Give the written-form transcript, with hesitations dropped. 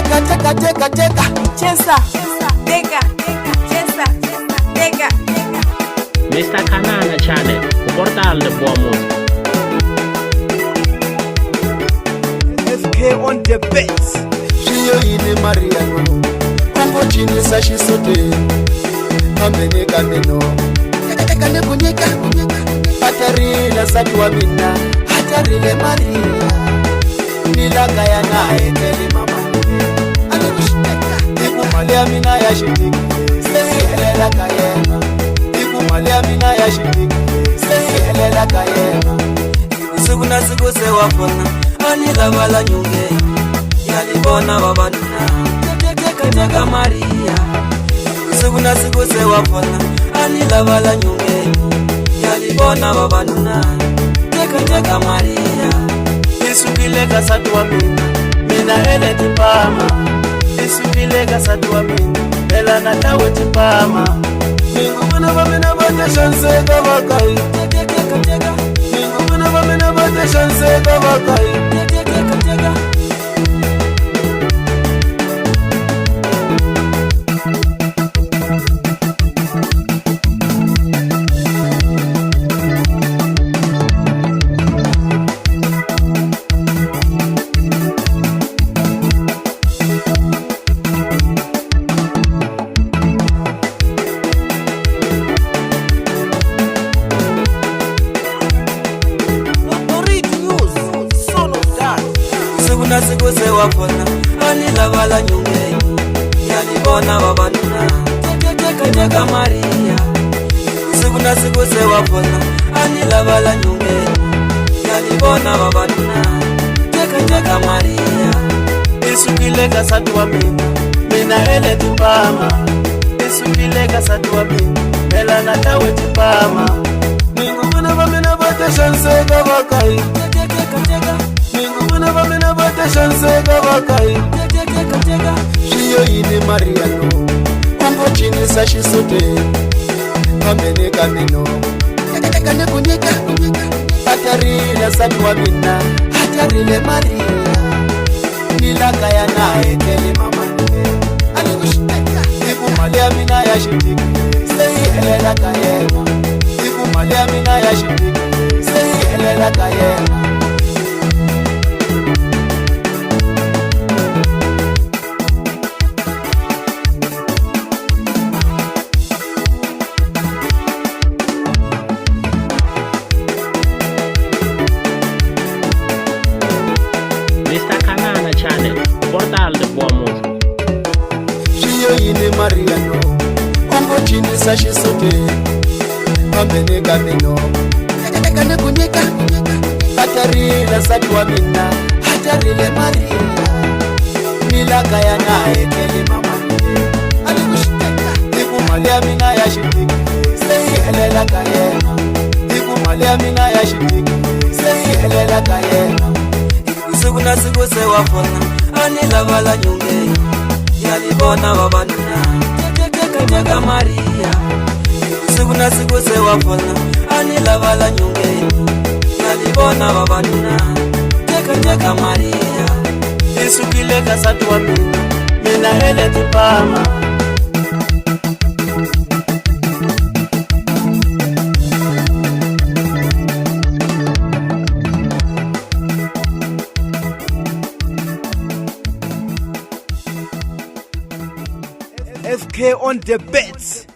teka chesa teka chesa teka Mr. Kanana Channel, o portal de boa música. FK on the beats. Shiyo ine Mariano Kumbo chini sashi sote Kamene kameno Kane kunyeka Hatarila satwa mina Hatarile Maria Nilaka ya nae teli mama Alikushiteka Ikumalia mina ya shitiki Sehi helela kayena Ikumalia mina ya shitiki Sehi helela kayena Siku na siku sewa fona Anila wala nyunge Yalibona wabanuna Teka Maria Siku na siku sewa fona Anila wala nyunge Yalibona wabanuna Teka Maria Isukile kasatwa mina ele tipama Isukile kasatwa ela natawe tipama Mingu muna vamina vate shanse kavakai Mingu muna vamina vate shanse kavakai Siku na siku sewa fona Anila wala nyunge Yalibona wabanuna Teka Maria Siku na siku sewa fona Anila wala nyunge Yalibona wabanuna Teka Maria Isukile kasatwa mina ele tipama Isukile kasatwa ela natawe tipama Mingu muna vamina vate shanse kavakai Mingu muna vamina vate shanse kavakai Shiyo ine Mariano Kumbo chini sashi sote Kamene kameno Kane kunyeka Hatarile satwa mina Hatarile Maria Nilaka ya nae teli mama Alikushiteka Ikumalia mina ya shitiki Sehi helela kayena Ikumalia mina ya shitiki Sehi helela kayena Mr. Kanana Channel, o portal de boa música. Shiyo ine Mariano Kumbo chini sashi sote Kamene kameno Kane kunyeka Hatarila satwa mina Hatarile Maria Nilaka ya nae teli mama Alikushiteka Ikumalia mina ya shitiki Sehi helela kayena Ikumalia mina ya shitiki Sehi helela kayena Siku na siku sewa fona Anila wala nyunge Yalibona wabanuna Teka Maria Siku na siku sewa fona Anila wala nyunge Yalibona wabanuna Teka Maria Isukile kasatwa mina ele tipama FK on the beats.